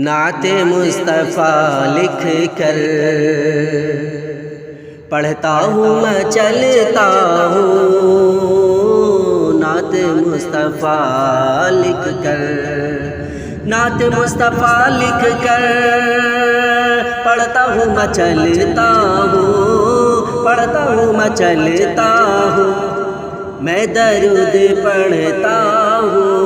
نعت مصطفیٰ لکھ کر پڑھتا ہوں میں چلتا ہوں، نعت مصطفیٰ لکھ کر، نعت مصطفیٰ لکھ کر پڑھتا ہوں میں چلتا ہوں، پڑھتا ہوں میں چلتا ہوں، میں درود پڑھتا ہوں،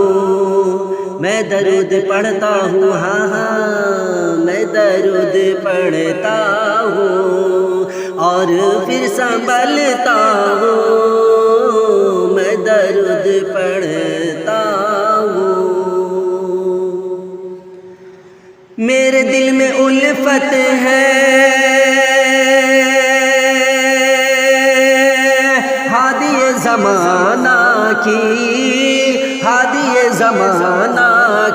میں درود پڑھتا ہوں، ہاں ہاں میں درود پڑھتا ہوں اور پھر سنبھلتا ہوں، میں درود پڑھتا ہوں۔ میرے دل میں الفت ہے ہادی زمانہ کی، ہادی زمانہ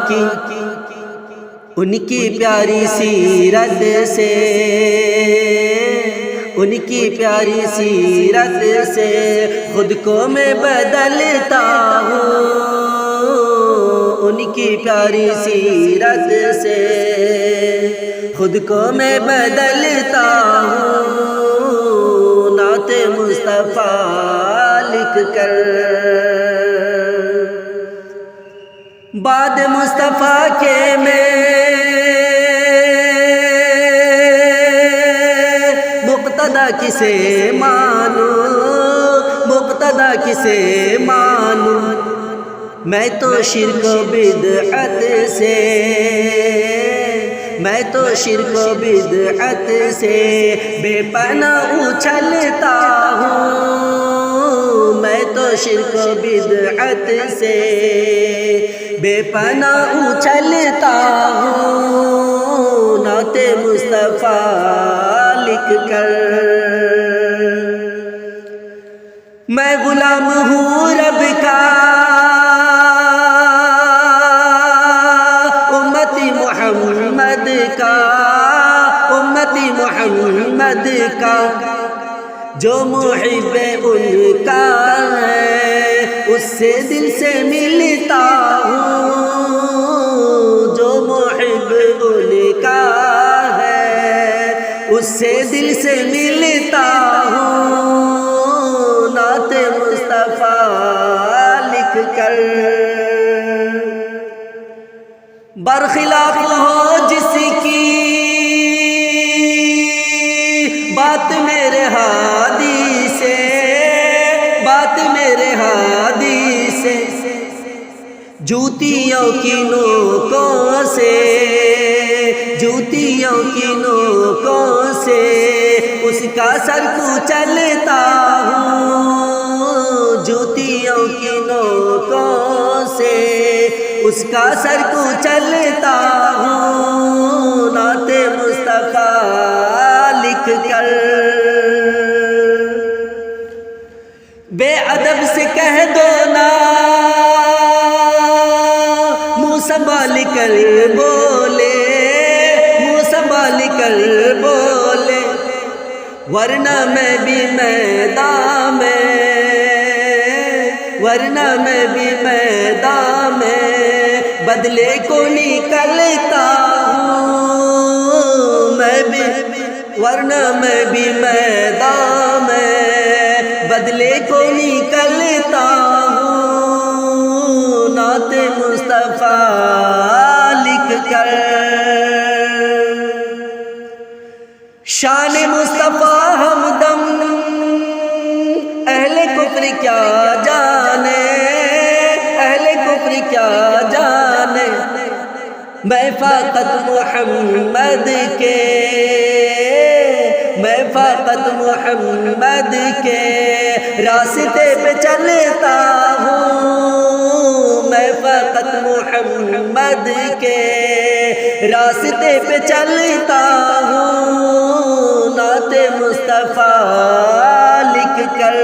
کی، ان کی پیاری سیرت سے، ان کی پیاری سیرت سے خود کو میں بدلتا ہوں، ان کی پیاری سیرت سے خود کو میں بدلتا ہوں، نعت مصطفیٰ لکھ کر۔ بعد مصطفیٰ کے میں مقتدی کسے مانوں، مقتدی کسے مانوں، میں تو شرک و بدعت سے، میں تو شرک و بدعت سے بے پناہ اچھلتا ہوں، میں تو شرک و بدعت سے بے پناہ اچھلتا ہوں، نعت مصطفیٰ لکھ کر۔ میں غلام ہوں رب کا، امتی محمد کا، امتی محمد کا، جو محب ان کا ہے اس سے دل سے ملتا ہوں، جو محب ان کا ہے اس سے دل سے ملتا ہوں، نعت مصطفیٰ لکھ کر۔ برخلاف ہو جس کی بات میرے ہادی سے، بات میرے ہادی سے، جوتیوں کی نوکوں سے، جوتیوں کی نوکوں سے اس کا سر کچلتا ہوں، جوتیوں کی نوکوں سے اس کا سر کچلتا ہوں، نعت مصطفیٰ لکھ کر۔ بے ادب سے کہہ دو نا منہ سنبھال کر بولے، منہ سنبھال کر بولے، ورنہ میں بھی میدان میں، ورنہ میں بھی میدان میں بدلے کو نکلتا ہوں، میں بھی، ورنہ میں بھی میدان میں بدلے کو نکلتا ہوں، نعت مصطفیٰ لکھ کر۔ شان مصطفیٰ ہمدم اہل کفر کیا جانے، اہل کفر کیا جانے، میں فقط محمد کے، میں فقط محمد کے راستے پہ چلتا ہوں، میں فقط محمد کے راستے پہ چلتا ہوں، نعت مصطفیٰ لکھ کر۔